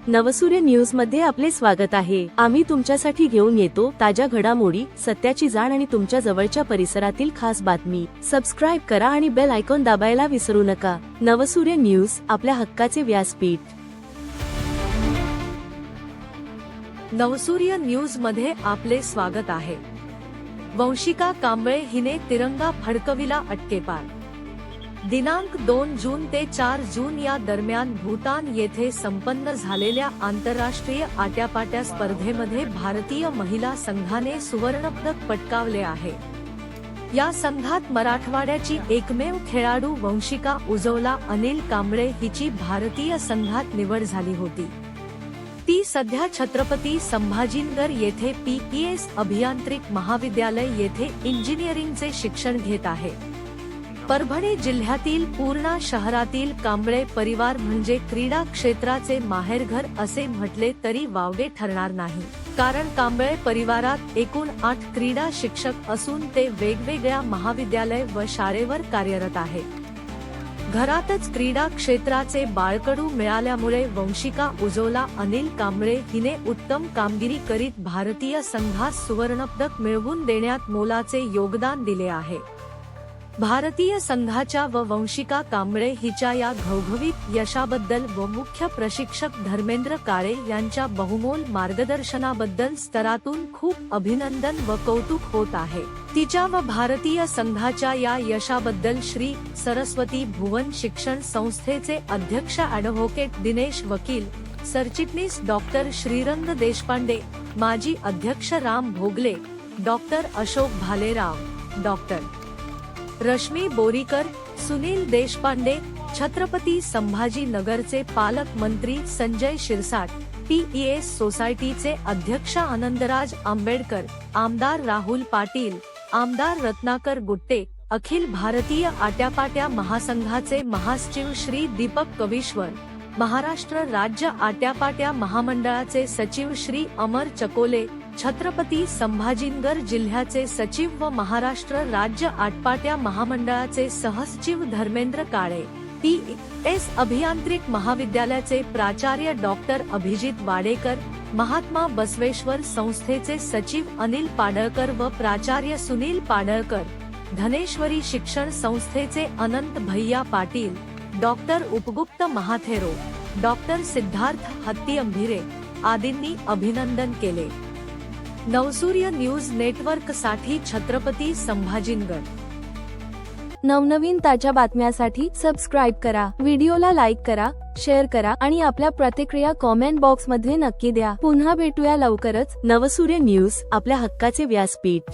नवसूर्य news मध्ये आपले स्वागत आहे। आम्ही तुमच्यासाठी घेऊन येतो ताज्या घडामोडी, सत्याची जाण आणि तुमच्या जवळच्या परिसरातील खास बातमी। सबस्क्राइब करा आणि बेल आयकॉन दाबायला विसरू नका। नवसूर्य न्यूज, आपल्या हक्काचे व्यासपीठ। नवसूर्य न्यूज मध्ये आपले स्वागत आहे। वंशिका कांबळे हिने तिरंगा फडकविला अटकेपार। दिनांक 2 जून ते 4 जून या दरम्यान भूतान येथे संपन्न झालेल्या आंतरराष्ट्रीय आट्यापाट्या स्पर्धेमध्ये भारतीय महिला संघाने सुवर्णपदक पटकावले आहे। या संघात मराठवाड्याची एकमेव खेळाडू वंशिका उजवला अनिल कांबळे हिची भारतीय संघात निवड झाली होती। ती सध्या छत्रपती संभाजीनगर येथे PES अभियांत्रिक महाविद्यालय येथे इंजिनिअरिंगचे शिक्षण घेत आहे। परभणी जिल्ह्यातील पूर्णा शहरातील कांबळे परिवार म्हणजे क्रीडा क्षेत्राचे माहेरघर असे म्हटले तरी वावगे ठरणार नाही, कारण कांबळे परिवारात एकूण 8 क्रीडा शिक्षक असून ते वेगवेगळ्या महाविद्यालय व शाळेवर कार्यरत आहेत। घरातच क्रीडा क्षेत्राचे बाळकडू मिळाल्यामुळे वंशिका उजवला अनिल कांबळे हिने उत्तम कामगिरी करीत भारतीय संघास सुवर्णपदक मिळवून देण्यात मोलाचे योगदान दिले आहे। भारतीय संघाच्या व वंशिका कांबळे हिच्या या घवघवीत यशाबद्दल व मुख्य प्रशिक्षक धर्मेंद्र काळे यांच्या बहुमोल मार्गदर्शनाबद्दल स्तरातून खूप अभिनंदन व कौतुक होत आहे। तिच्या व भारतीय संघाच्या या यशाबद्दल श्री सरस्वती भुवन शिक्षण संस्थेचे अध्यक्ष ॲडव्होकेट दिनेश वकील, सरचिटणीस डॉक्टर श्रीरंग देशपांडे, माजी अध्यक्ष राम भोगले, डॉक्टर अशोक भालेराव, डॉक्टर रश्मी बोरीकर, सुनील देशपांडे, छत्रपती संभाजी नगरचे पालकमंत्री संजय शिरसाट, PES सोसायटीचे अध्यक्ष आनंदराज आंबेडकर, आमदार राहुल पाटील, आमदार रत्नाकर गुट्टे, अखिल भारतीय आट्यापाट्या महासंघाचे महासचिव श्री दीपक कविश्वर, महाराष्ट्र राज्य आट्यापाट्या महामंडळाचे सचिव श्री अमर चकोले, छत्रपती संभाजीनगर जिल्ह्याचे सचिव व महाराष्ट्र राज्य आटपाट्या महामंडळाचे सहसचिव धर्मेंद्र काळे, PES अभियांत्रिक महाविद्यालयाचे प्राचार्य डॉक्टर अभिजित वाडेकर, महात्मा बसवेश्वर संस्थेचे सचिव अनिल पाडळकर व प्राचार्य सुनील पाडळकर, धनेश्वरी शिक्षण संस्थेचे अनंत भैया पाटील, डॉक्टर उपगुप्त महाथेरो, डॉक्टर सिद्धार्थ हत्तीअंभिरे आदींनी अभिनंदन केले। नवसूर्य न्यूज नेटवर्क साठी छत्रपती संभाजीनगर। नवनवीन ताज्या बातम्यांसाठी सबस्क्राइब करा, व्हिडिओला लाईक करा, शेअर करा आणि आपल्या प्रतिक्रिया कॉमेंट बॉक्स मध्ये नक्की द्या। पुन्हा भेटूया लवकरच। नवसूर्य न्यूज, आपल्या हक्काचे व्यासपीठ।